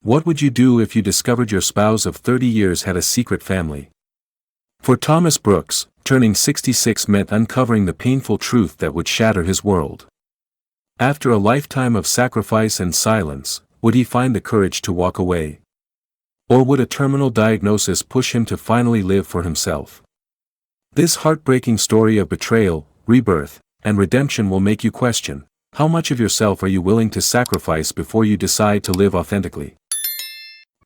What would you do if you discovered your spouse of 30 years had a secret family? For Thomas Brooks, turning 66 meant uncovering the painful truth that would shatter his world. After a lifetime of sacrifice and silence, would he find the courage to walk away? Or would a terminal diagnosis push him to finally live for himself? This heartbreaking story of betrayal, rebirth, and redemption will make you question, how much of yourself are you willing to sacrifice before you decide to live authentically?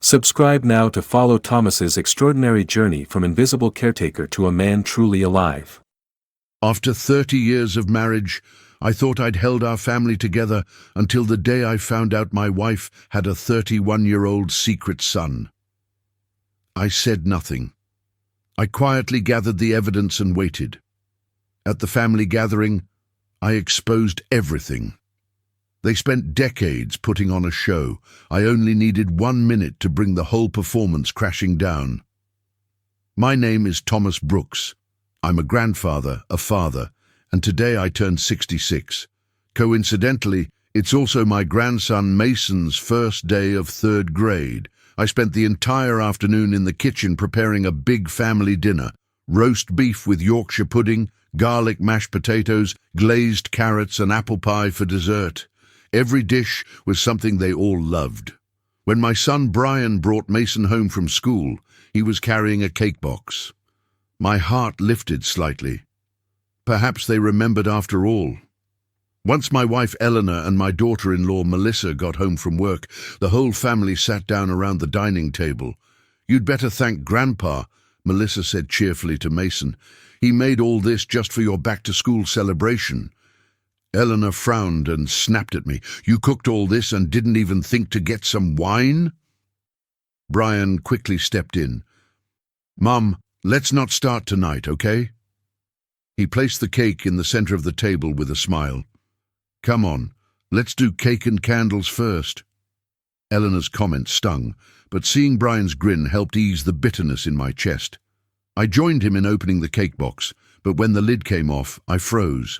Subscribe now to follow Thomas's extraordinary journey from invisible caretaker to a man truly alive. After 30 years of marriage, I thought I'd held our family together until the day I found out my wife had a 31-year-old secret son. I said nothing. I quietly gathered the evidence and waited. At the family gathering, I exposed everything. They spent decades putting on a show. I only needed 1 minute to bring the whole performance crashing down. My name is Thomas Brooks. I'm a grandfather, a father, and today I turned 66. Coincidentally, it's also my grandson Mason's first day of 3rd grade. I spent the entire afternoon in the kitchen preparing a big family dinner. Roast beef with Yorkshire pudding, garlic mashed potatoes, glazed carrots and apple pie for dessert. Every dish was something they all loved. When my son Brian brought Mason home from school, he was carrying a cake box. My heart lifted slightly. Perhaps they remembered after all. Once my wife Eleanor and my daughter-in-law Melissa got home from work, the whole family sat down around the dining table. "You'd better thank Grandpa," Melissa said cheerfully to Mason. "He made all this just for your back-to-school celebration." Eleanor frowned and snapped at me. "You cooked all this and didn't even think to get some wine?" Brian quickly stepped in. "Mum, let's not start tonight, okay?" He placed the cake in the center of the table with a smile. "Come on, let's do cake and candles first." Eleanor's comment stung, but seeing Brian's grin helped ease the bitterness in my chest. I joined him in opening the cake box, but when the lid came off, I froze.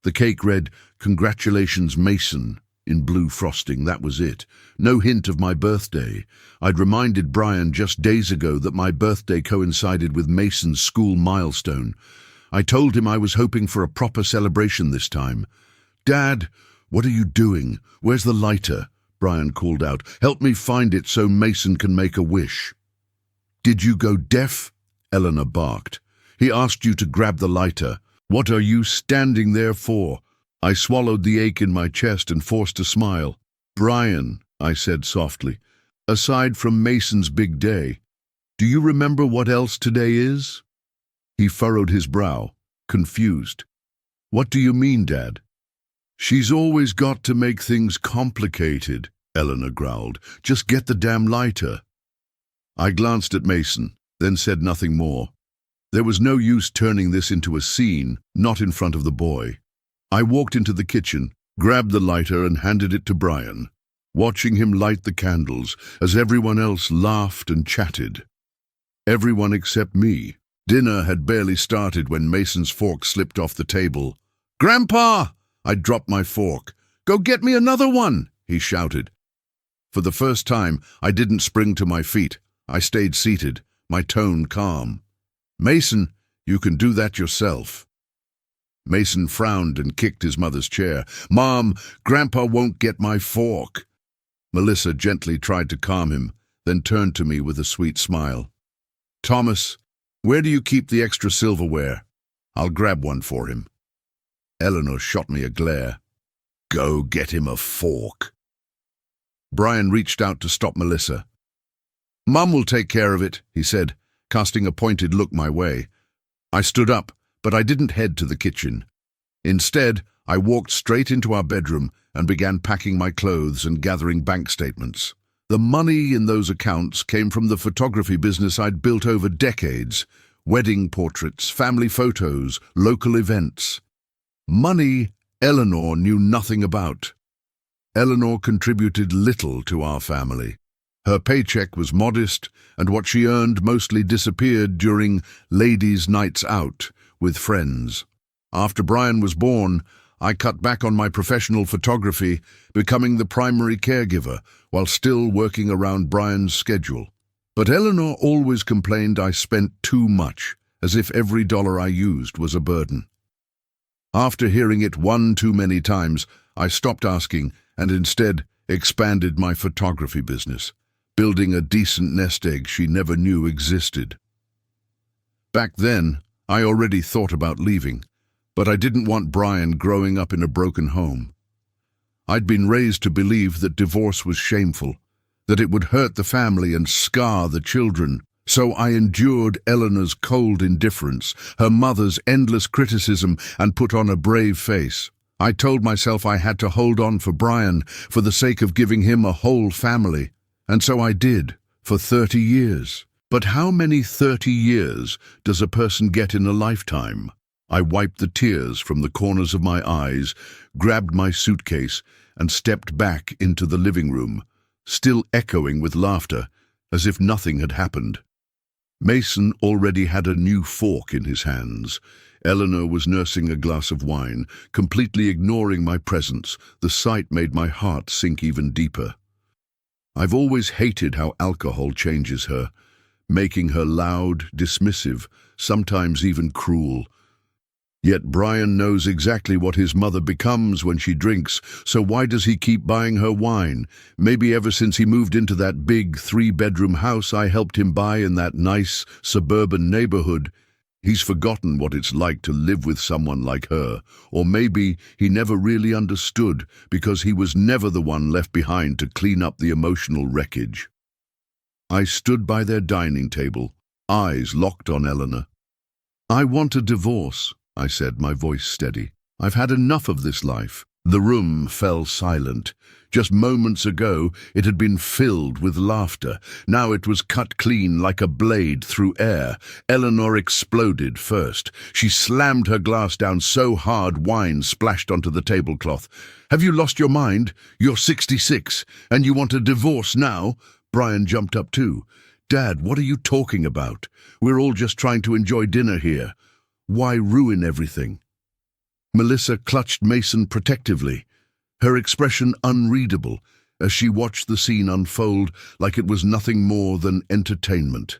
The cake read, "Congratulations, Mason," in blue frosting. That was it. No hint of my birthday. I'd reminded Brian just days ago that my birthday coincided with Mason's school milestone. I told him I was hoping for a proper celebration this time. "Dad, what are you doing? Where's the lighter?" Brian called out. "Help me find it so Mason can make a wish." "Did you go deaf?" Eleanor barked. "He asked you to grab the lighter. What are you standing there for?" I swallowed the ache in my chest and forced a smile. "Brian," I said softly, "aside from Mason's big day, do you remember what else today is?" He furrowed his brow, confused. "What do you mean, Dad?" "She's always got to make things complicated," Eleanor growled. "Just get the damn lighter." I glanced at Mason, then said nothing more. There was no use turning this into a scene, not in front of the boy. I walked into the kitchen, grabbed the lighter and handed it to Brian, watching him light the candles as everyone else laughed and chatted. Everyone except me. Dinner had barely started when Mason's fork slipped off the table. "Grandpa!" I dropped my fork. "Go get me another one!" he shouted. For the first time, I didn't spring to my feet. I stayed seated, my tone calm. "Mason, you can do that yourself." Mason frowned and kicked his mother's chair. "Mom, Grandpa won't get my fork." Melissa gently tried to calm him, then turned to me with a sweet smile. "Thomas, where do you keep the extra silverware? I'll grab one for him." Eleanor shot me a glare. "Go get him a fork." Brian reached out to stop Melissa. "Mum will take care of it," he said, casting a pointed look my way. I stood up, but I didn't head to the kitchen. Instead, I walked straight into our bedroom and began packing my clothes and gathering bank statements. The money in those accounts came from the photography business I'd built over decades. Wedding portraits, family photos, local events. Money Eleanor knew nothing about. Eleanor contributed little to our family. Her paycheck was modest, and what she earned mostly disappeared during ladies' nights out with friends. After Brian was born, I cut back on my professional photography, becoming the primary caregiver, while still working around Brian's schedule. But Eleanor always complained I spent too much, as if every dollar I used was a burden. After hearing it one too many times, I stopped asking and instead expanded my photography business, building a decent nest egg she never knew existed. Back then, I already thought about leaving, but I didn't want Brian growing up in a broken home. I'd been raised to believe that divorce was shameful, that it would hurt the family and scar the children. So I endured Eleanor's cold indifference, her mother's endless criticism, and put on a brave face. I told myself I had to hold on for Brian for the sake of giving him a whole family. And so I did, for 30 years. But how many 30 years does a person get in a lifetime? I wiped the tears from the corners of my eyes, grabbed my suitcase, and stepped back into the living room, still echoing with laughter, as if nothing had happened. Mason already had a new fork in his hands. Eleanor was nursing a glass of wine, completely ignoring my presence. The sight made my heart sink even deeper. I've always hated how alcohol changes her, making her loud, dismissive, sometimes even cruel. Yet Brian knows exactly what his mother becomes when she drinks, so why does he keep buying her wine? Maybe ever since he moved into that big 3-bedroom house I helped him buy in that nice suburban neighborhood, he's forgotten what it's like to live with someone like her. Or maybe he never really understood because he was never the one left behind to clean up the emotional wreckage. I stood by their dining table, eyes locked on Eleanor. "I want a divorce," I said, my voice steady. "I've had enough of this life." The room fell silent. Just moments ago, it had been filled with laughter. Now it was cut clean like a blade through air. Eleanor exploded first. She slammed her glass down so hard wine splashed onto the tablecloth. "Have you lost your mind? You're 66, and you want a divorce now?" Brian jumped up too. "Dad, what are you talking about? We're all just trying to enjoy dinner here. Why ruin everything?" Melissa clutched Mason protectively, her expression unreadable as she watched the scene unfold like it was nothing more than entertainment.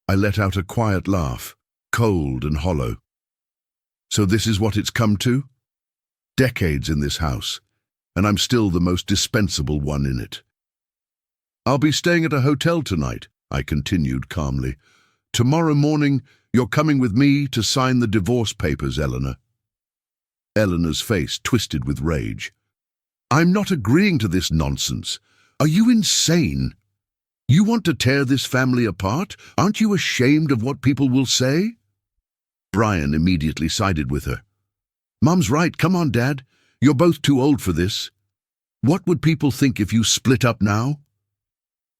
I let out a quiet laugh, cold and hollow. So this is what it's come to? Decades in this house, and I'm still the most dispensable one in it. "I'll be staying at a hotel tonight," I continued calmly. "Tomorrow morning, you're coming with me to sign the divorce papers, Eleanor." Eleanor's face twisted with rage. "I'm not agreeing to this nonsense. Are you insane? You want to tear this family apart? Aren't you ashamed of what people will say?" Brian immediately sided with her. "Mum's right. Come on, Dad. You're both too old for this. What would people think if you split up now?"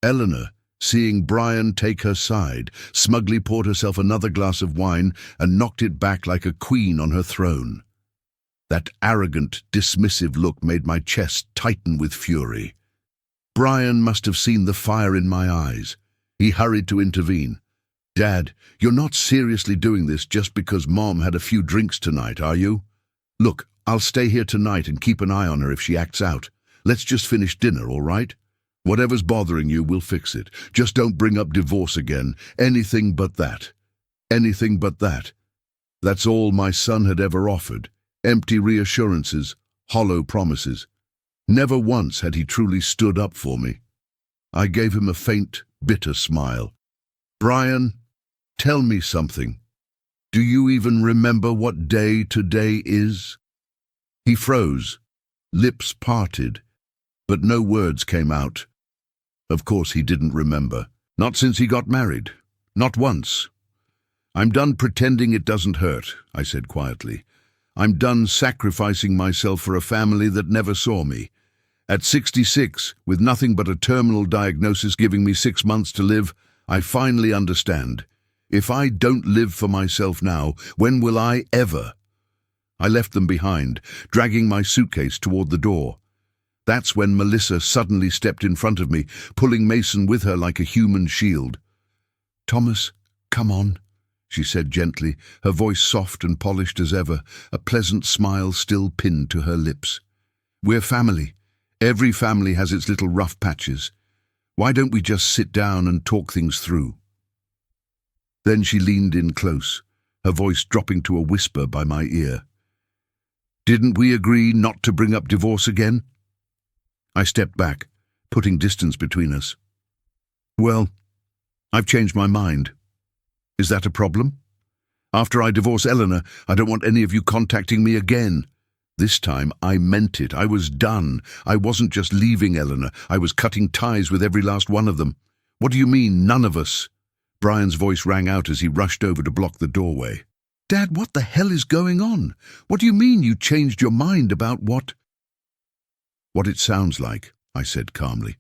Eleanor, seeing Brian take her side, smugly poured herself another glass of wine and knocked it back like a queen on her throne. That arrogant, dismissive look made my chest tighten with fury. Brian must have seen the fire in my eyes. He hurried to intervene. "Dad, you're not seriously doing this just because Mom had a few drinks tonight, are you? Look, I'll stay here tonight and keep an eye on her if she acts out. Let's just finish dinner, all right? Whatever's bothering you, we'll fix it. Just don't bring up divorce again. Anything but that. Anything but that." That's all my son had ever offered. Empty reassurances, hollow promises. Never once had he truly stood up for me. I gave him a faint, bitter smile. "Brian, tell me something. Do you even remember what day today is?" He froze, lips parted, but no words came out. Of course he didn't remember. Not since he got married. Not once. "I'm done pretending it doesn't hurt," I said quietly. "I'm done sacrificing myself for a family that never saw me. At 66, with nothing but a terminal diagnosis giving me 6 months to live, I finally understand. If I don't live for myself now, when will I ever?" I left them behind, dragging my suitcase toward the door. That's when Melissa suddenly stepped in front of me, pulling Mason with her like a human shield. "Thomas, come on. she said gently, her voice soft and polished as ever, a pleasant smile still pinned to her lips. "We're family. Every family has its little rough patches. Why don't we just sit down and talk things through?" Then she leaned in close, her voice dropping to a whisper by my ear. "Didn't we agree not to bring up divorce again?" I stepped back, putting distance between us. "Well, I've changed my mind. Is that a problem? After I divorce Eleanor, I don't want any of you contacting me again. This time, I meant it. I was done. I wasn't just leaving Eleanor. I was cutting ties with every last one of them. What do you mean, none of us?" Brian's voice rang out as he rushed over to block the doorway. "Dad, what the hell is going on? What do you mean you changed your mind about what?" "What it sounds like," I said calmly.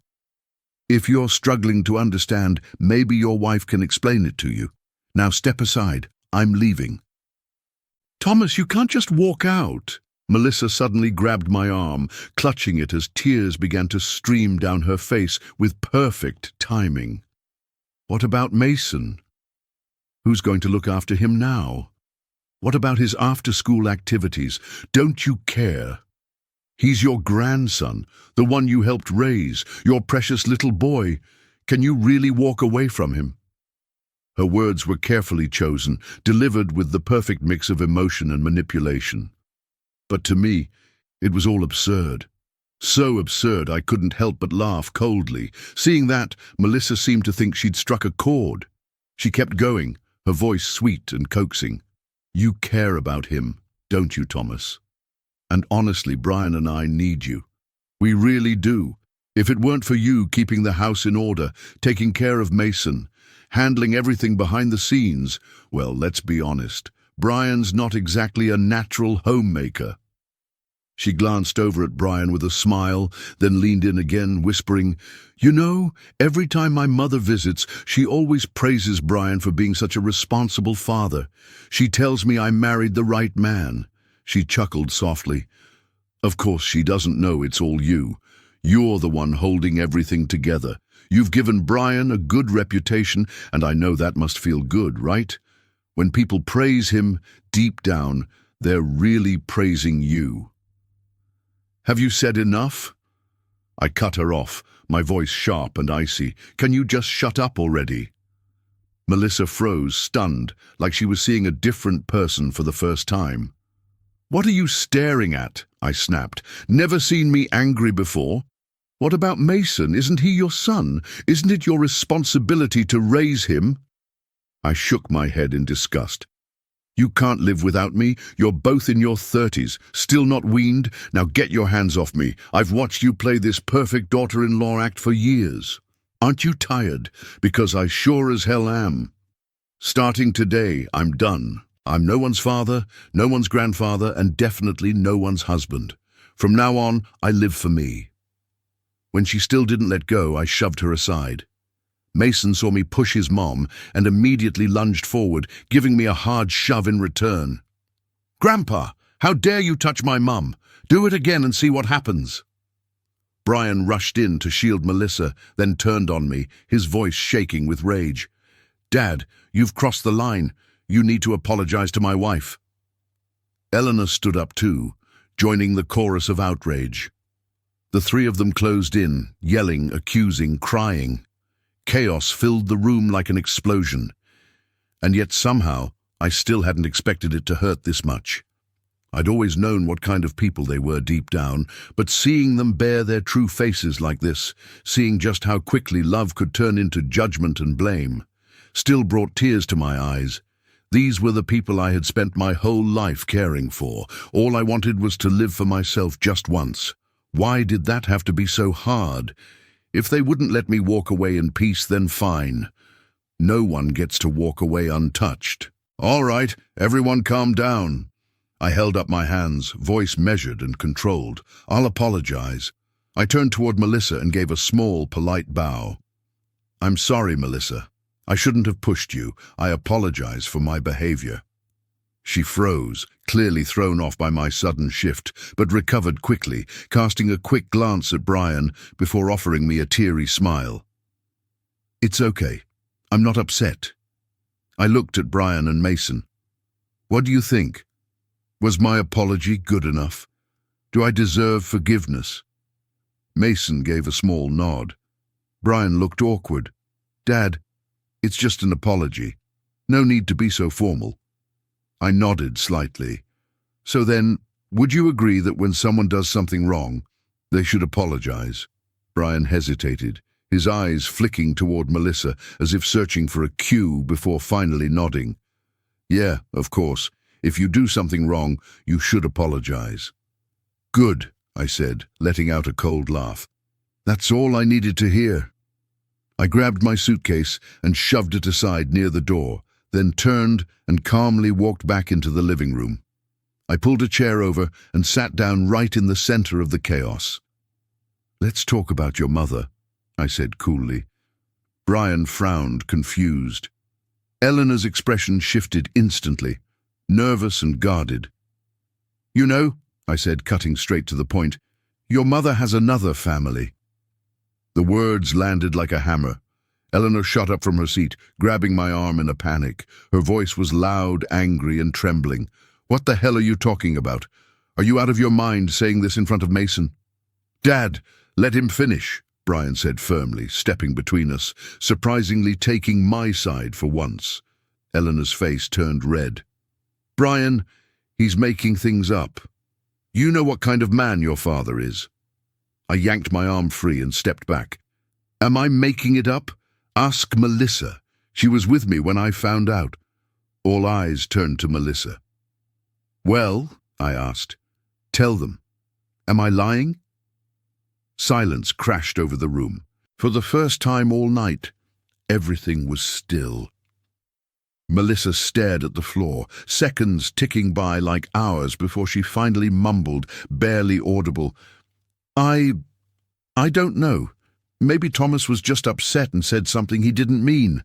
"If you're struggling to understand, maybe your wife can explain it to you. Now step aside. I'm leaving." "Thomas, you can't just walk out." Melissa suddenly grabbed my arm, clutching it as tears began to stream down her face with perfect timing. "What about Mason? Who's going to look after him now? What about his after-school activities? Don't you care? He's your grandson, the one you helped raise, your precious little boy. Can you really walk away from him?" Her words were carefully chosen, delivered with the perfect mix of emotion and manipulation. But to me, it was all absurd. So absurd I couldn't help but laugh coldly. Seeing that, Melissa seemed to think she'd struck a chord. She kept going, her voice sweet and coaxing. "You care about him, don't you, Thomas? And honestly, Brian and I need you. We really do. If it weren't for you keeping the house in order, taking care of Mason, handling everything behind the scenes, well, let's be honest, Brian's not exactly a natural homemaker." She glanced over at Brian with a smile, then leaned in again, whispering, "You know, every time my mother visits, she always praises Brian for being such a responsible father. She tells me I married the right man." She chuckled softly. "Of course, she doesn't know it's all you. You're the one holding everything together. You've given Brian a good reputation, and I know that must feel good, right? When people praise him, deep down, they're really praising you." "Have you said enough?" I cut her off, my voice sharp and icy. "Can you just shut up already?" Melissa froze, stunned, like she was seeing a different person for the first time. "What are you staring at?" I snapped. "Never seen me angry before? What about Mason? Isn't he your son? Isn't it your responsibility to raise him?" I shook my head in disgust. "You can't live without me. You're both in your 30s, still not weaned. Now get your hands off me. I've watched you play this perfect daughter-in-law act for years. Aren't you tired? Because I sure as hell am. Starting today, I'm done. I'm no one's father, no one's grandfather, and definitely no one's husband. From now on, I live for me." When she still didn't let go, I shoved her aside. Mason saw me push his mom and immediately lunged forward, giving me a hard shove in return. "Grandpa, how dare you touch my mum? Do it again and see what happens." Brian rushed in to shield Melissa, then turned on me, his voice shaking with rage. "Dad, you've crossed the line. You need to apologize to my wife." Eleanor stood up too, joining the chorus of outrage. The three of them closed in, yelling, accusing, crying. Chaos filled the room like an explosion. And yet somehow, I still hadn't expected it to hurt this much. I'd always known what kind of people they were deep down, but seeing them bare their true faces like this, seeing just how quickly love could turn into judgment and blame, still brought tears to my eyes. These were the people I had spent my whole life caring for. All I wanted was to live for myself just once. Why did that have to be so hard? If they wouldn't let me walk away in peace, then fine. No one gets to walk away untouched. "All right, everyone calm down." I held up my hands, voice measured and controlled. "I'll apologize." I turned toward Melissa and gave a small, polite bow. "I'm sorry, Melissa. I shouldn't have pushed you. I apologize for my behavior." She froze, clearly thrown off by my sudden shift, but recovered quickly, casting a quick glance at Brian before offering me a teary smile. "It's okay. I'm not upset." I looked at Brian and Mason. What do you think? Was my apology good enough? Do I deserve forgiveness? Mason gave a small nod. Brian looked awkward. Dad, it's just an apology. No need to be so formal. I nodded slightly. So then, would you agree that when someone does something wrong, they should apologize? Brian hesitated, his eyes flicking toward Melissa as if searching for a cue before finally nodding. Yeah, of course. If you do something wrong, you should apologize. Good, I said, letting out a cold laugh. That's all I needed to hear. I grabbed my suitcase and shoved it aside near the door, then turned and calmly walked back into the living room. I pulled a chair over and sat down right in the center of the chaos. Let's talk about your mother, I said coolly. Brian frowned, confused. Eleanor's expression shifted instantly, nervous and guarded. You know, I said, cutting straight to the point, your mother has another family. The words landed like a hammer. Eleanor shot up from her seat, grabbing my arm in a panic. Her voice was loud, angry, and trembling. What the hell are you talking about? Are you out of your mind saying this in front of Mason? Dad, let him finish, Brian said firmly, stepping between us, surprisingly taking my side for once. Eleanor's face turned red. Brian, he's making things up. You know what kind of man your father is. I yanked my arm free and stepped back. Am I making it up? Ask Melissa. She was with me when I found out. All eyes turned to Melissa. Well, I asked, tell them. Am I lying? Silence crashed over the room. For the first time all night, everything was still. Melissa stared at the floor, seconds ticking by like hours before she finally mumbled, barely audible, I don't know. Maybe Thomas was just upset and said something he didn't mean.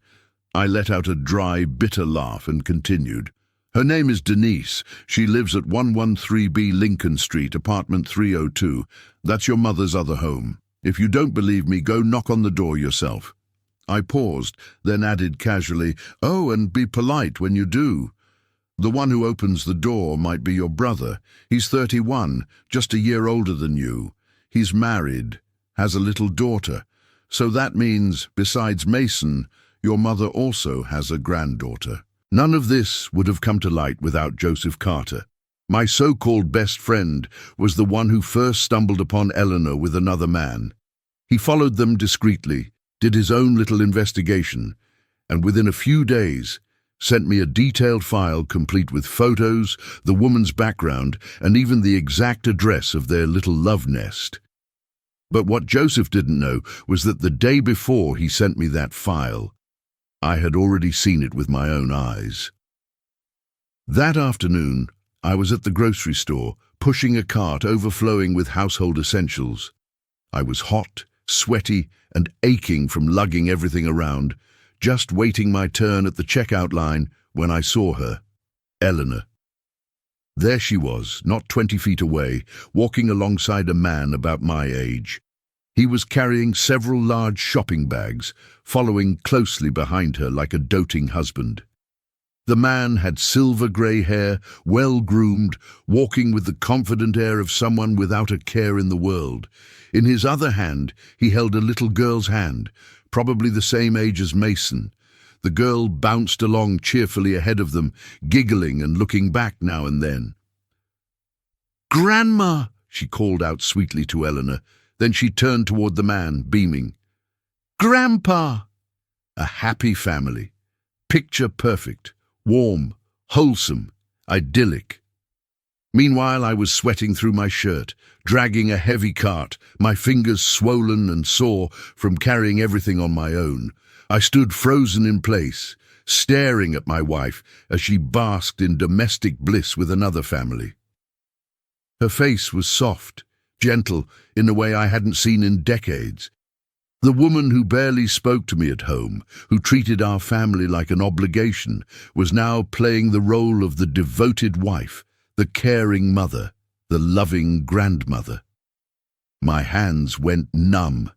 I let out a dry, bitter laugh and continued. Her name is Denise. She lives at 113B Lincoln Street, apartment 302. That's your mother's other home. If you don't believe me, go knock on the door yourself. I paused, then added casually, oh, and be polite when you do. The one who opens the door might be your brother. He's 31, just a year older than you. He's married, has a little daughter. So that means, besides Mason, your mother also has a granddaughter. None of this would have come to light without Joseph Carter. My so-called best friend was the one who first stumbled upon Eleanor with another man. He followed them discreetly, did his own little investigation, and within a few days sent me a detailed file complete with photos, the woman's background, and even the exact address of their little love nest. But what Joseph didn't know was that the day before he sent me that file, I had already seen it with my own eyes. That afternoon, I was at the grocery store, pushing a cart overflowing with household essentials. I was hot, sweaty, and aching from lugging everything around, just waiting my turn at the checkout line when I saw her, Eleanor. There she was, not 20 feet away, walking alongside a man about my age. He was carrying several large shopping bags, following closely behind her like a doting husband. The man had silver-grey hair, well-groomed, walking with the confident air of someone without a care in the world. In his other hand, he held a little girl's hand, probably the same age as Mason. The girl bounced along cheerfully ahead of them, giggling and looking back now and then. "Grandma!" she called out sweetly to Eleanor. Then she turned toward the man, beaming. "Grandpa!" A happy family. Picture perfect. Warm, wholesome, idyllic. Meanwhile, I was sweating through my shirt, dragging a heavy cart, my fingers swollen and sore from carrying everything on my own. I stood frozen in place, staring at my wife as she basked in domestic bliss with another family. Her face was soft, gentle, in a way I hadn't seen in decades. The woman who barely spoke to me at home, who treated our family like an obligation, was now playing the role of the devoted wife, the caring mother, the loving grandmother. My hands went numb.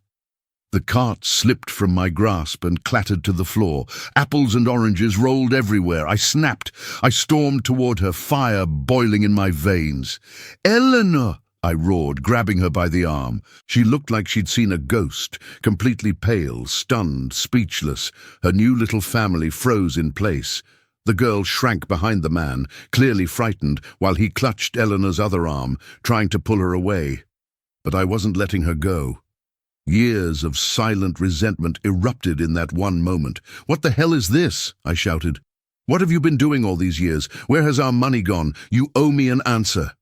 The cart slipped from my grasp and clattered to the floor. Apples and oranges rolled everywhere. I snapped. I stormed toward her, fire boiling in my veins. "Eleanor!" I roared, grabbing her by the arm. She looked like she'd seen a ghost, completely pale, stunned, speechless. Her new little family froze in place. The girl shrank behind the man, clearly frightened, while he clutched Eleanor's other arm, trying to pull her away. But I wasn't letting her go. Years of silent resentment erupted in that one moment. "What the hell is this?" I shouted. "What have you been doing all these years? Where has our money gone? You owe me an answer."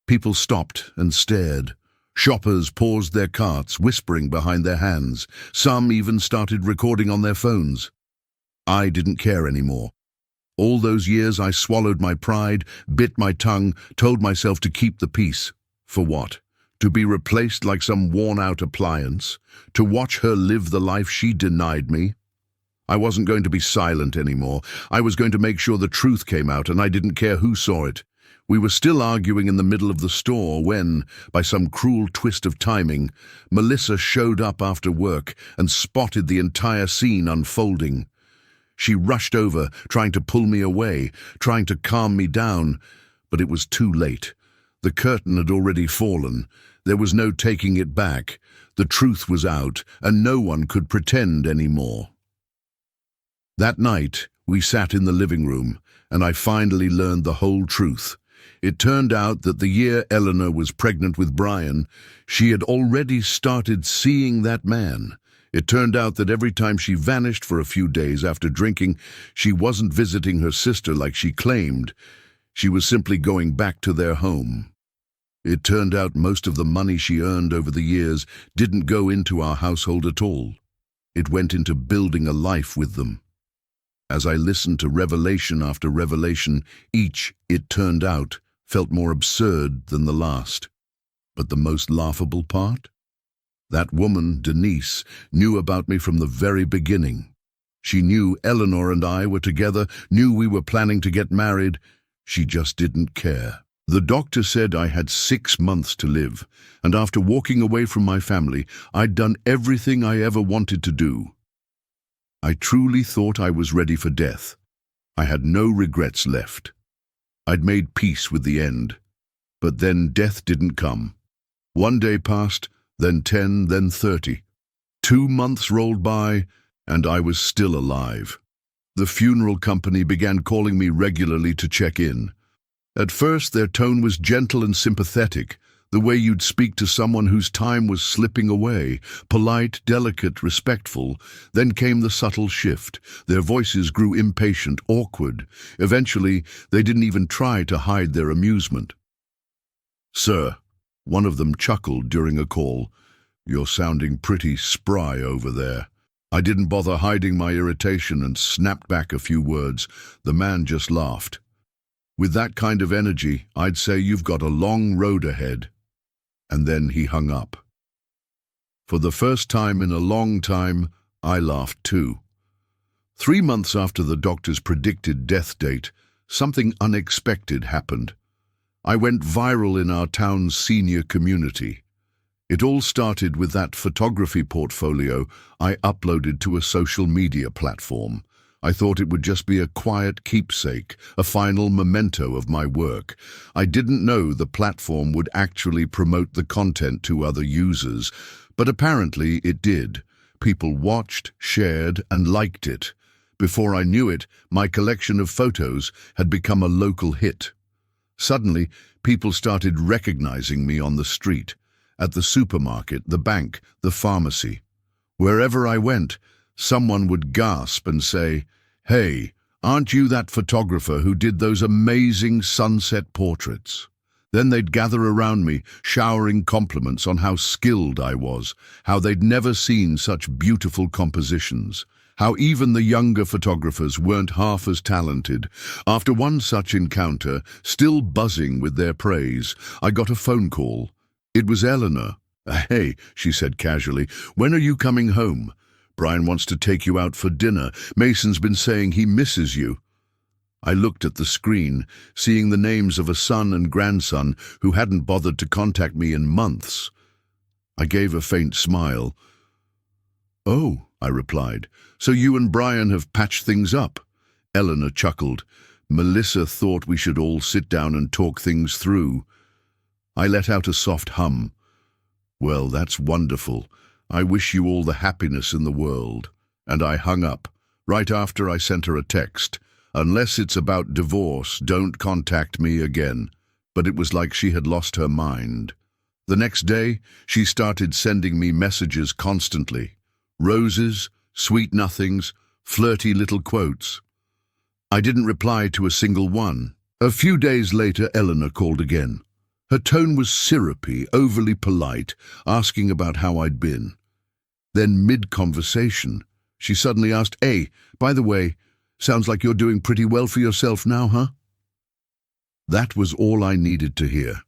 People stopped and stared. Shoppers paused their carts, whispering behind their hands. Some even started recording on their phones. I didn't care anymore. All those years I swallowed my pride, bit my tongue, told myself to keep the peace. For what? To be replaced like some worn-out appliance? To watch her live the life she denied me? I wasn't going to be silent anymore. I was going to make sure the truth came out, and I didn't care who saw it. We were still arguing in the middle of the store when, by some cruel twist of timing, Melissa showed up after work and spotted the entire scene unfolding. She rushed over, trying to pull me away, trying to calm me down, but it was too late. The curtain had already fallen. There was no taking it back. The truth was out, and no one could pretend anymore. That night, we sat in the living room, and I finally learned the whole truth. It turned out that the year Eleanor was pregnant with Brian, she had already started seeing that man. It turned out that every time she vanished for a few days after drinking, she wasn't visiting her sister like she claimed. She was simply going back to their home. It turned out most of the money she earned over the years didn't go into our household at all. It went into building a life with them. As I listened to revelation after revelation, each, it turned out, felt more absurd than the last. But the most laughable part? That woman, Denise, knew about me from the very beginning. She knew Eleanor and I were together, knew we were planning to get married. She just didn't care. The doctor said I had 6 months to live, and after walking away from my family, I'd done everything I ever wanted to do. I truly thought I was ready for death. I had no regrets left. I'd made peace with the end. But then death didn't come. 1 day passed, then 10, then 30. 2 months rolled by, and I was still alive. The funeral company began calling me regularly to check in. At first, their tone was gentle and sympathetic, the way you'd speak to someone whose time was slipping away, polite, delicate, respectful. Then came the subtle shift. Their voices grew impatient, awkward. Eventually, they didn't even try to hide their amusement. "Sir," one of them chuckled during a call, "you're sounding pretty spry over there." I didn't bother hiding my irritation and snapped back a few words. The man just laughed. "With that kind of energy, I'd say you've got a long road ahead." And then he hung up. For the first time in a long time, I laughed too. 3 months after the doctor's predicted death date, something unexpected happened. I went viral in our town's senior community. It all started with that photography portfolio I uploaded to a social media platform. I thought it would just be a quiet keepsake, a final memento of my work. I didn't know the platform would actually promote the content to other users, but apparently it did. People watched, shared, and liked it. Before I knew it, my collection of photos had become a local hit. Suddenly, people started recognizing me on the street, at the supermarket, the bank, the pharmacy. Wherever I went, someone would gasp and say, "Hey, aren't you that photographer who did those amazing sunset portraits?" Then they'd gather around me, showering compliments on how skilled I was, how they'd never seen such beautiful compositions, how even the younger photographers weren't half as talented. After one such encounter, still buzzing with their praise, I got a phone call. It was Eleanor. "Hey," she said casually, "when are you coming home? Brian wants to take you out for dinner. Mason's been saying he misses you." I looked at the screen, seeing the names of a son and grandson who hadn't bothered to contact me in months. I gave a faint smile. "Oh," I replied, "so you and Brian have patched things up?" Eleanor chuckled. "Melissa thought we should all sit down and talk things through." I let out a soft hum. "Well, that's wonderful. I wish you all the happiness in the world." And I hung up. Right after I sent her a text. "Unless it's about divorce, don't contact me again." But it was like she had lost her mind. The next day, she started sending me messages constantly. Roses, sweet nothings, flirty little quotes. I didn't reply to a single one. A few days later, Eleanor called again. Her tone was syrupy, overly polite, asking about how I'd been. Then, mid-conversation, she suddenly asked, "Hey, by the way, sounds like you're doing pretty well for yourself now, huh?" That was all I needed to hear.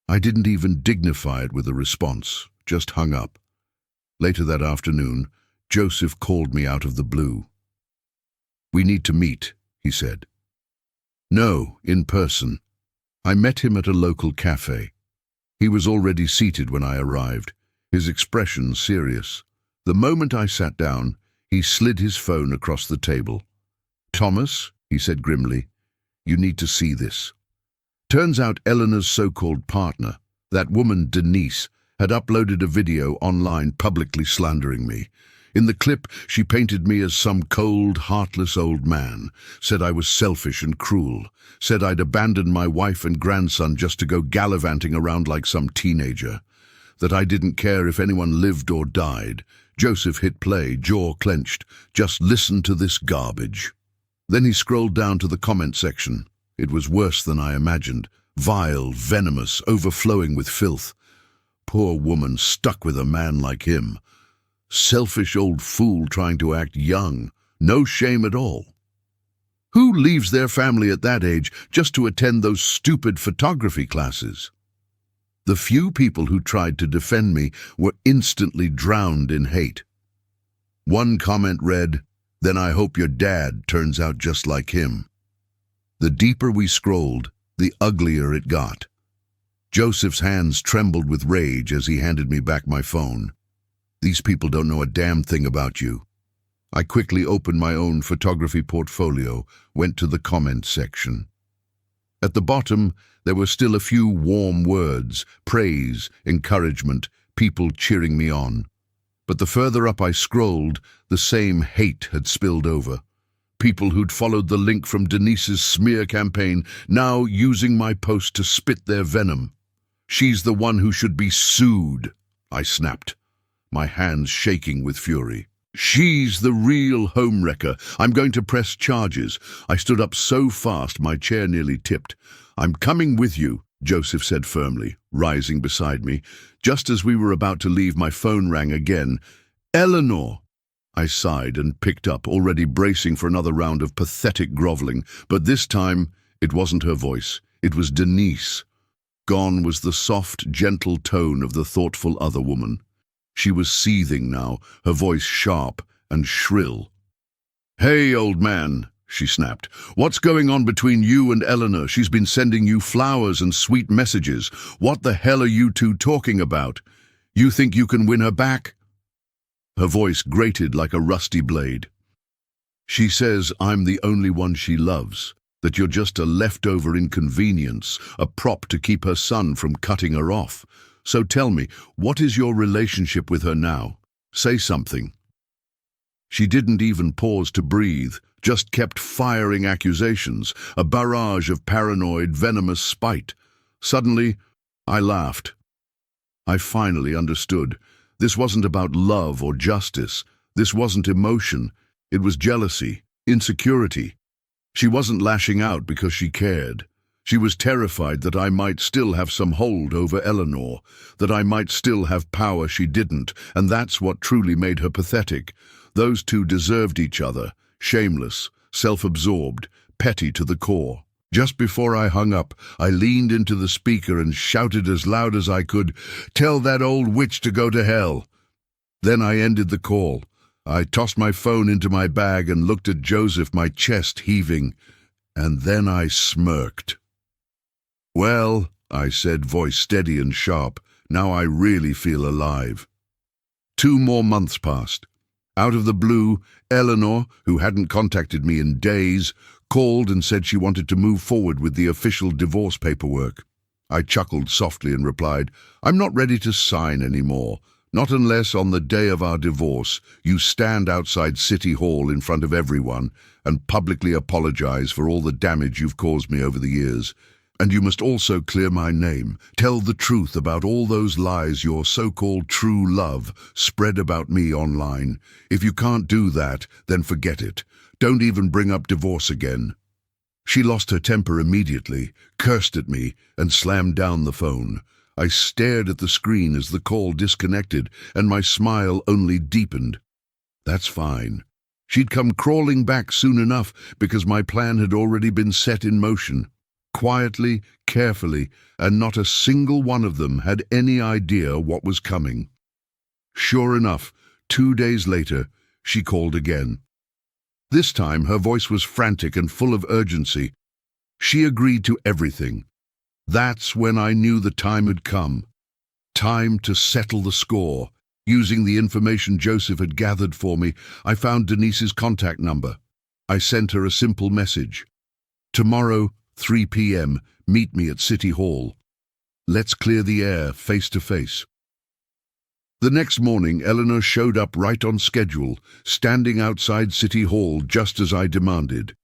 I didn't even dignify it with a response, just hung up. Later that afternoon, Joseph called me out of the blue. "We need to meet," he said. "No, in person." I met him at a local cafe. He was already seated when I arrived, his expression serious. The moment I sat down, he slid his phone across the table. "Thomas," he said grimly, "you need to see this." Turns out Eleanor's so-called partner, that woman Denise, had uploaded a video online publicly slandering me. In the clip, she painted me as some cold, heartless old man, said I was selfish and cruel, said I'd abandoned my wife and grandson just to go gallivanting around like some teenager, that I didn't care if anyone lived or died. Joseph hit play, jaw clenched. Just listen to this garbage. Then he scrolled down to the comment section. It was worse than I imagined. Vile, venomous, overflowing with filth. Poor woman stuck with a man like him. Selfish old fool trying to act young. No shame at all. Who leaves their family at that age just to attend those stupid photography classes? The few people who tried to defend me were instantly drowned in hate. One comment read, "Then I hope your dad turns out just like him." The deeper we scrolled, the uglier it got. Joseph's hands trembled with rage as he handed me back my phone. "These people don't know a damn thing about you." I quickly opened my own photography portfolio, went to the comments section. At the bottom, there were still a few warm words, praise, encouragement, people cheering me on. But the further up I scrolled, the same hate had spilled over. People who'd followed the link from Denise's smear campaign, now using my post to spit their venom. "She's the one who should be sued," I snapped, my hands shaking with fury. "She's the real homewrecker. I'm going to press charges." I stood up so fast my chair nearly tipped. "I'm coming with you," Joseph said firmly, rising beside me. Just as we were about to leave, my phone rang again. "Eleanor!" I sighed and picked up, already bracing for another round of pathetic groveling. But this time, it wasn't her voice. It was Denise. Gone was the soft, gentle tone of the thoughtful other woman. She was seething now, her voice sharp and shrill. "Hey, old man," she snapped. "What's going on between you and Eleanor? She's been sending you flowers and sweet messages. What the hell are you two talking about? You think you can win her back?" Her voice grated like a rusty blade. "She says I'm the only one she loves, that you're just a leftover inconvenience, a prop to keep her son from cutting her off. So tell me, what is your relationship with her now? Say something." She didn't even pause to breathe, just kept firing accusations, a barrage of paranoid, venomous spite. Suddenly, I laughed. I finally understood. This wasn't about love or justice. This wasn't emotion. It was jealousy, insecurity. She wasn't lashing out because she cared. She was terrified that I might still have some hold over Eleanor, that I might still have power she didn't, and that's what truly made her pathetic. Those two deserved each other, shameless, self-absorbed, petty to the core. Just before I hung up, I leaned into the speaker and shouted as loud as I could, "Tell that old witch to go to hell." Then I ended the call. I tossed my phone into my bag and looked at Joseph, my chest heaving. And then I smirked. "Well," I said, voice steady and sharp, "now I really feel alive." 2 more months passed. Out of the blue, Eleanor, who hadn't contacted me in days, called and said she wanted to move forward with the official divorce paperwork. I chuckled softly and replied, "I'm not ready to sign anymore. Not unless on the day of our divorce you stand outside City Hall in front of everyone and publicly apologize for all the damage you've caused me over the years. And you must also clear my name. Tell the truth about all those lies your so-called true love spread about me online. If you can't do that, then forget it. Don't even bring up divorce again." She lost her temper immediately, cursed at me, and slammed down the phone. I stared at the screen as the call disconnected, and my smile only deepened. That's fine. She'd come crawling back soon enough because my plan had already been set in motion. Quietly, carefully, and not a single one of them had any idea what was coming. Sure enough, 2 days later, she called again. This time her voice was frantic and full of urgency. She agreed to everything. That's when I knew the time had come. Time to settle the score. Using the information Joseph had gathered for me, I found Denise's contact number. I sent her a simple message. "Tomorrow, 3 p.m., meet me at City Hall. Let's clear the air face to face." The next morning, Eleanor showed up right on schedule, standing outside City Hall just as I demanded.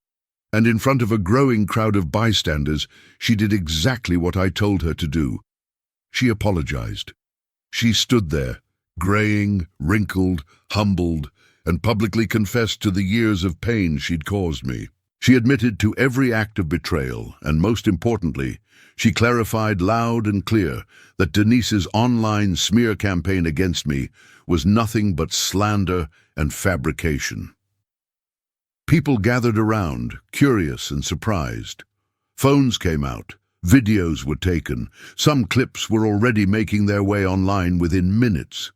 And in front of a growing crowd of bystanders, she did exactly what I told her to do. She apologized. She stood there, graying, wrinkled, humbled, and publicly confessed to the years of pain she'd caused me. She admitted to every act of betrayal, and most importantly, she clarified loud and clear that Denise's online smear campaign against me was nothing but slander and fabrication. People gathered around, curious and surprised. Phones came out, videos were taken, some clips were already making their way online within minutes.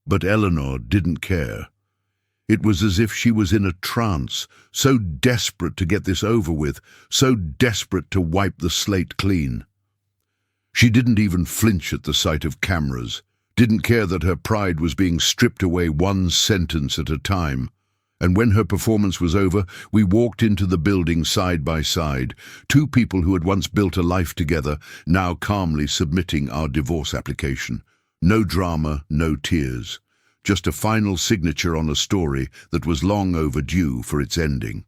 But Eleanor didn't care. It was as if she was in a trance, so desperate to get this over with, so desperate to wipe the slate clean. She didn't even flinch at the sight of cameras, didn't care that her pride was being stripped away one sentence at a time. And when her performance was over, we walked into the building side by side, two people who had once built a life together, now calmly submitting our divorce application. No drama, no tears. Just a final signature on a story that was long overdue for its ending.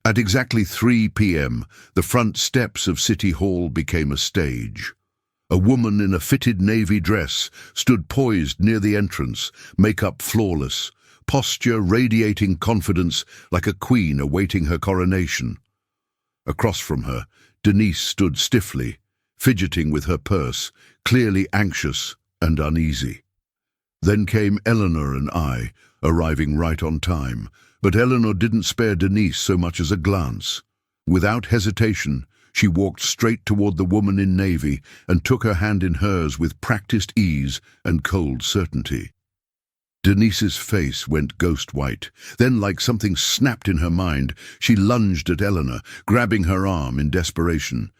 At exactly 3 p.m., the front steps of City Hall became a stage. A woman in a fitted navy dress stood poised near the entrance, makeup flawless, posture radiating confidence like a queen awaiting her coronation. Across from her, Denise stood stiffly, fidgeting with her purse, clearly anxious and uneasy. Then came Eleanor and I, arriving right on time, but Eleanor didn't spare Denise so much as a glance. Without hesitation, she walked straight toward the woman in navy and took her hand in hers with practiced ease and cold certainty. Denise's face went ghost white. Then, like something snapped in her mind, she lunged at Eleanor, grabbing her arm in desperation.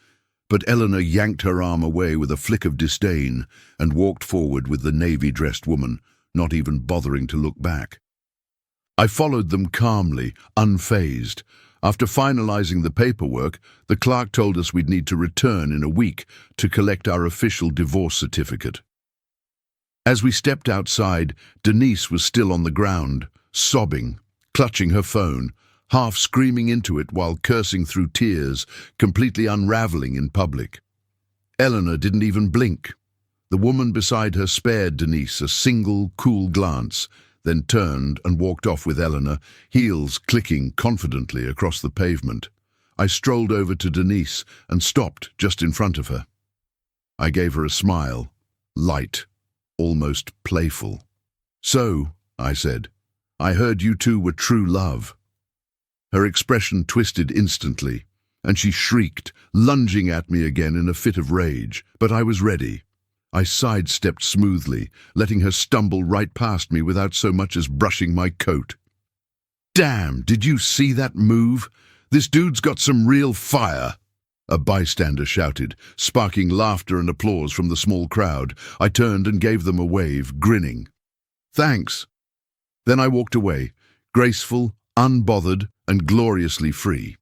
But Eleanor yanked her arm away with a flick of disdain and walked forward with the navy-dressed woman, not even bothering to look back. I followed them calmly, unfazed. After finalizing the paperwork, the clerk told us we'd need to return in a week to collect our official divorce certificate. As we stepped outside, Denise was still on the ground, sobbing, clutching her phone, half screaming into it while cursing through tears, completely unraveling in public. Eleanor didn't even blink. The woman beside her spared Denise a single, cool glance, then turned and walked off with Eleanor, heels clicking confidently across the pavement. I strolled over to Denise and stopped just in front of her. I gave her a smile, light, almost playful. "So," I said, "I heard you two were true love." Her expression twisted instantly, and she shrieked, lunging at me again in a fit of rage, but I was ready. I sidestepped smoothly, letting her stumble right past me without so much as brushing my coat. "Damn, did you see that move? This dude's got some real fire," a bystander shouted, sparking laughter and applause from the small crowd. I turned and gave them a wave, grinning. "Thanks." Then I walked away, graceful, unbothered, and gloriously free.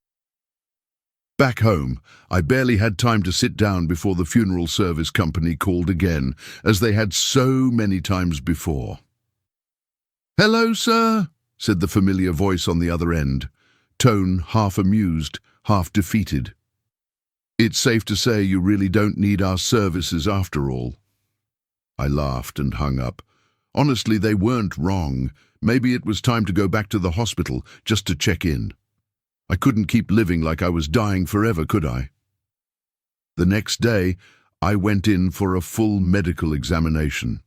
Back home, I barely had time to sit down before the funeral service company called again, as they had so many times before. "Hello, sir," said the familiar voice on the other end, tone half amused, half defeated. "It's safe to say you really don't need our services after all." I laughed and hung up. Honestly, they weren't wrong. Maybe it was time to go back to the hospital just to check in. I couldn't keep living like I was dying forever, could I? The next day, I went in for a full medical examination.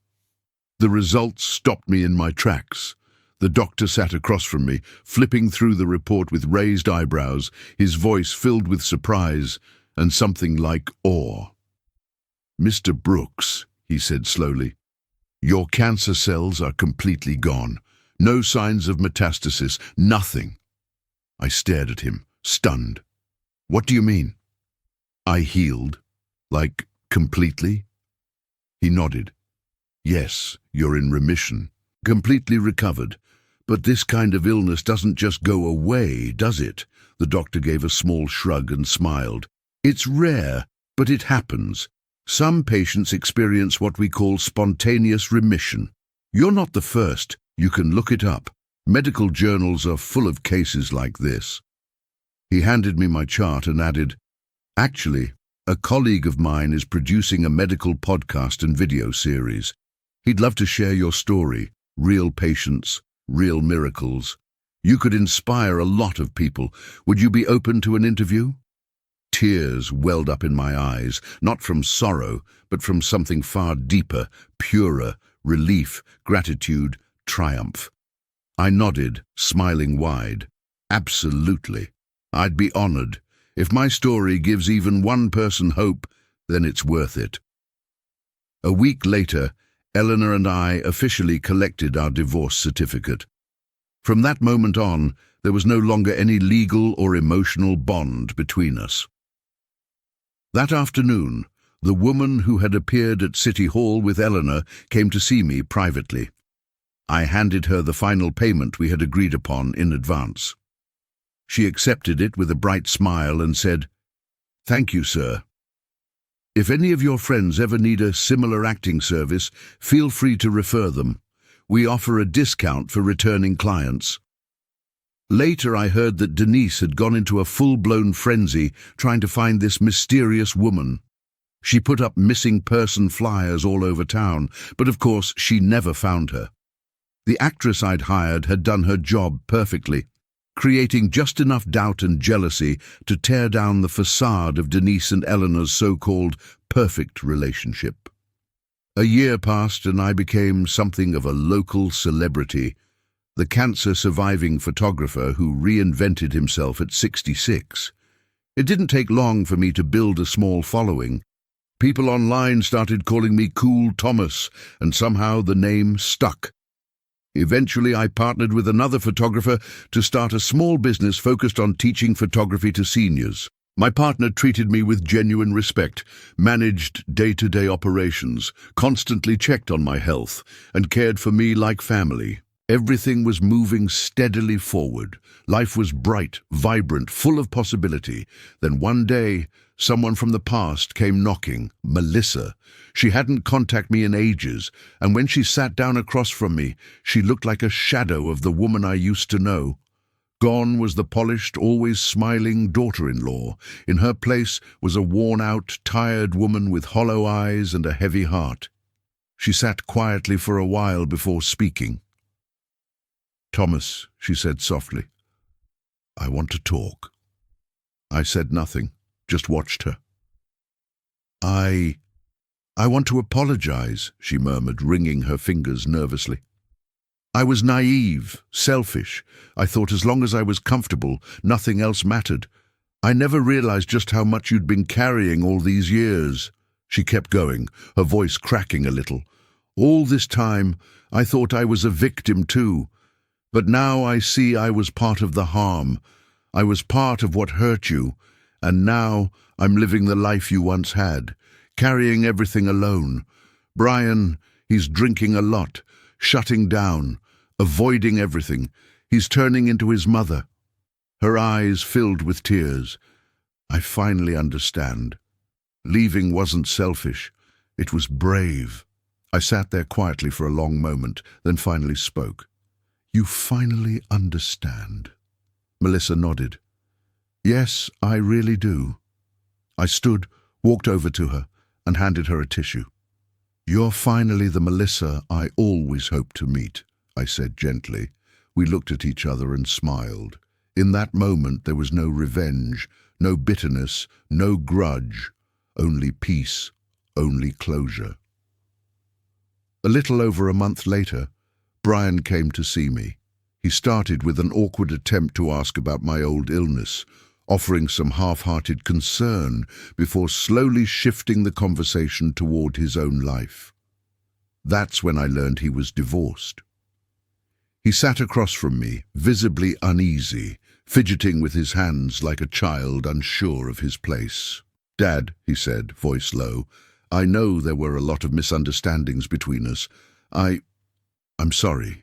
The results stopped me in my tracks. The doctor sat across from me, flipping through the report with raised eyebrows, his voice filled with surprise and something like awe. "Mr. Brooks," he said slowly, "your cancer cells are completely gone. No signs of metastasis, nothing." I stared at him, stunned. "What do you mean?" "I healed. Like, completely?" He nodded. "Yes, you're in remission. Completely recovered. But this kind of illness doesn't just go away, does it?" The doctor gave a small shrug and smiled. "It's rare, but it happens. Some patients experience what we call spontaneous remission. You're not the first. You can look it up. Medical journals are full of cases like this." He handed me my chart and added, "Actually, a colleague of mine is producing a medical podcast and video series. He'd love to share your story, real patients, real miracles. You could inspire a lot of people. Would you be open to an interview?" Tears welled up in my eyes, not from sorrow, but from something far deeper, purer, relief, gratitude, triumph. I nodded, smiling wide. "Absolutely. I'd be honored. If my story gives even one person hope, then it's worth it." A week later, Eleanor and I officially collected our divorce certificate. From that moment on, there was no longer any legal or emotional bond between us. That afternoon, the woman who had appeared at City Hall with Eleanor came to see me privately. I handed her the final payment we had agreed upon in advance. She accepted it with a bright smile and said, "Thank you, sir. If any of your friends ever need a similar acting service, feel free to refer them. We offer a discount for returning clients." Later, I heard that Denise had gone into a full-blown frenzy trying to find this mysterious woman. She put up missing person flyers all over town, but of course she never found her. The actress I'd hired had done her job perfectly, creating just enough doubt and jealousy to tear down the facade of Denise and Eleanor's so-called perfect relationship. A year passed and I became something of a local celebrity, the cancer-surviving photographer who reinvented himself at 66. It didn't take long for me to build a small following. People online started calling me Cool Thomas, and somehow the name stuck. Eventually, I partnered with another photographer to start a small business focused on teaching photography to seniors. My partner treated me with genuine respect, managed day-to-day operations, constantly checked on my health, and cared for me like family. Everything was moving steadily forward. Life was bright, vibrant, full of possibility. Then one day, someone from the past came knocking, Melissa. She hadn't contacted me in ages, and when she sat down across from me, she looked like a shadow of the woman I used to know. Gone was the polished, always smiling daughter-in-law. In her place was a worn-out, tired woman with hollow eyes and a heavy heart. She sat quietly for a while before speaking. "Thomas," she said softly, "I want to talk." I said nothing, just watched her. I want to apologize," she murmured, wringing her fingers nervously. "I was naive, selfish. I thought as long as I was comfortable, nothing else mattered. I never realized just how much you'd been carrying all these years." She kept going, her voice cracking a little. "All this time, I thought I was a victim too. But now I see I was part of the harm. I was part of what hurt you, and now I'm living the life you once had, carrying everything alone. Brian, he's drinking a lot, shutting down. avoiding everything. He's turning into his mother. Her eyes filled with tears. I finally understand. Leaving wasn't selfish. It was brave. I sat there quietly for a long moment, then finally spoke. You finally understand. Melissa nodded. Yes, I really do. I stood, walked over to her, and handed her a tissue. You're finally the Melissa I always hoped to meet, I said gently. We looked at each other and smiled. In that moment there was no revenge, no bitterness, no grudge, only peace, only closure. A little over a month later, Brian came to see me. He started with an awkward attempt to ask about my old illness, offering some half-hearted concern before slowly shifting the conversation toward his own life. That's when I learned he was divorced. He sat across from me, visibly uneasy, fidgeting with his hands like a child unsure of his place. Dad, he said, voice low, I know there were a lot of misunderstandings between us. I'm sorry.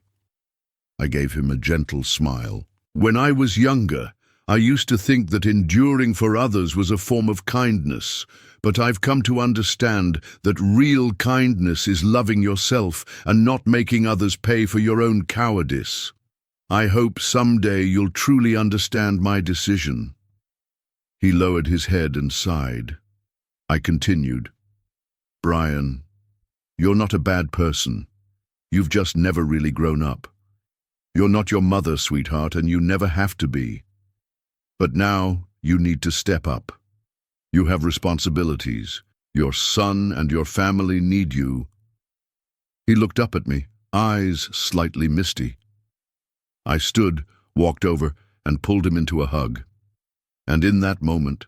I gave him a gentle smile. When I was younger, I used to think that enduring for others was a form of kindness, but I've come to understand that real kindness is loving yourself and not making others pay for your own cowardice. I hope someday you'll truly understand my decision. He lowered his head and sighed. I continued. Brian, you're not a bad person. You've just never really grown up. You're not your mother, sweetheart, and you never have to be. But now you need to step up. You have responsibilities. Your son and your family need you. He looked up at me, eyes slightly misty. I stood, walked over, and pulled him into a hug. And in that moment,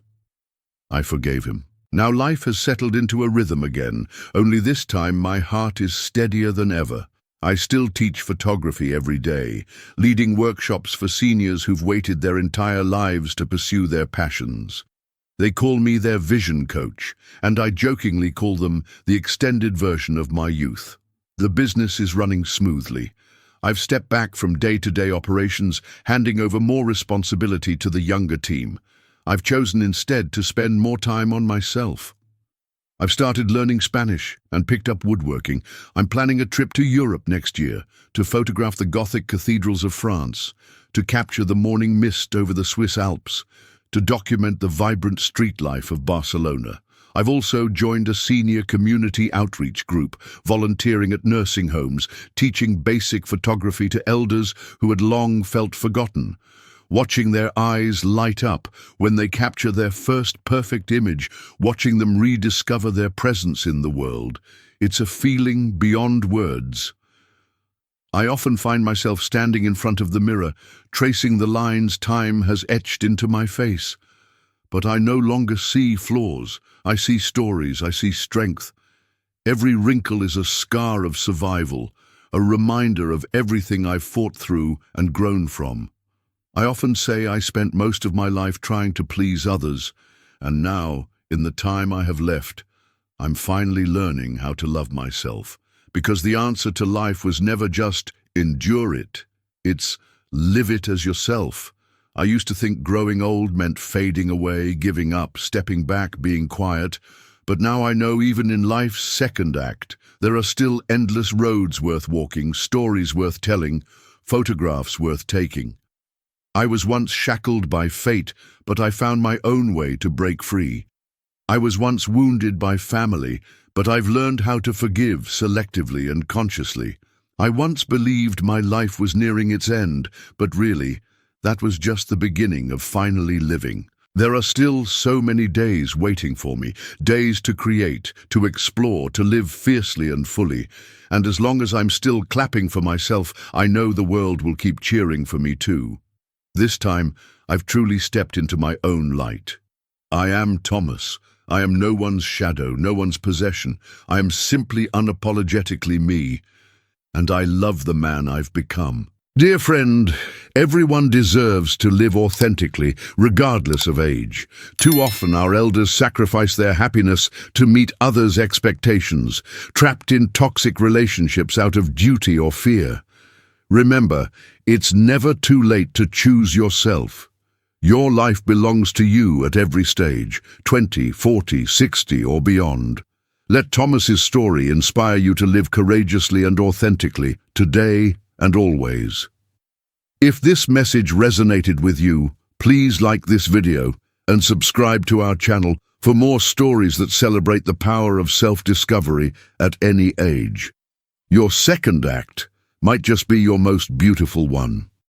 I forgave him. Now life has settled into a rhythm again, only this time my heart is steadier than ever. I still teach photography every day, leading workshops for seniors who've waited their entire lives to pursue their passions. They call me their vision coach, and I jokingly call them the extended version of my youth. The business is running smoothly. I've stepped back from day-to-day operations, handing over more responsibility to the younger team. I've chosen instead to spend more time on myself. I've started learning Spanish and picked up woodworking. I'm planning a trip to Europe next year to photograph the Gothic cathedrals of France, to capture the morning mist over the Swiss Alps, to document the vibrant street life of Barcelona. I've also joined a senior community outreach group, volunteering at nursing homes, teaching basic photography to elders who had long felt forgotten. Watching their eyes light up when they capture their first perfect image, watching them rediscover their presence in the world. It's a feeling beyond words. I often find myself standing in front of the mirror, tracing the lines time has etched into my face. But I no longer see flaws. I see stories, I see strength. Every wrinkle is a scar of survival, a reminder of everything I've fought through and grown from. I often say I spent most of my life trying to please others, and now, in the time I have left, I'm finally learning how to love myself. Because the answer to life was never just endure it, it's live it as yourself. I used to think growing old meant fading away, giving up, stepping back, being quiet. But now I know even in life's second act, there are still endless roads worth walking, stories worth telling, photographs worth taking. I was once shackled by fate, but I found my own way to break free. I was once wounded by family, but I've learned how to forgive selectively and consciously. I once believed my life was nearing its end, but really, that was just the beginning of finally living. There are still so many days waiting for me, days to create, to explore, to live fiercely and fully. And as long as I'm still clapping for myself, I know the world will keep cheering for me too. This time, I've truly stepped into my own light. I am Thomas. I am no one's shadow, no one's possession. I am simply unapologetically me, and I love the man I've become. Dear friend, everyone deserves to live authentically, regardless of age. Too often our elders sacrifice their happiness to meet others' expectations, trapped in toxic relationships out of duty or fear. Remember, it's never too late to choose yourself. Your life belongs to you at every stage, 20, 40, 60 or beyond. Let Thomas's story inspire you to live courageously and authentically, today and always. If this message resonated with you, please like this video and subscribe to our channel for more stories that celebrate the power of self-discovery at any age. Your second act might just be your most beautiful one.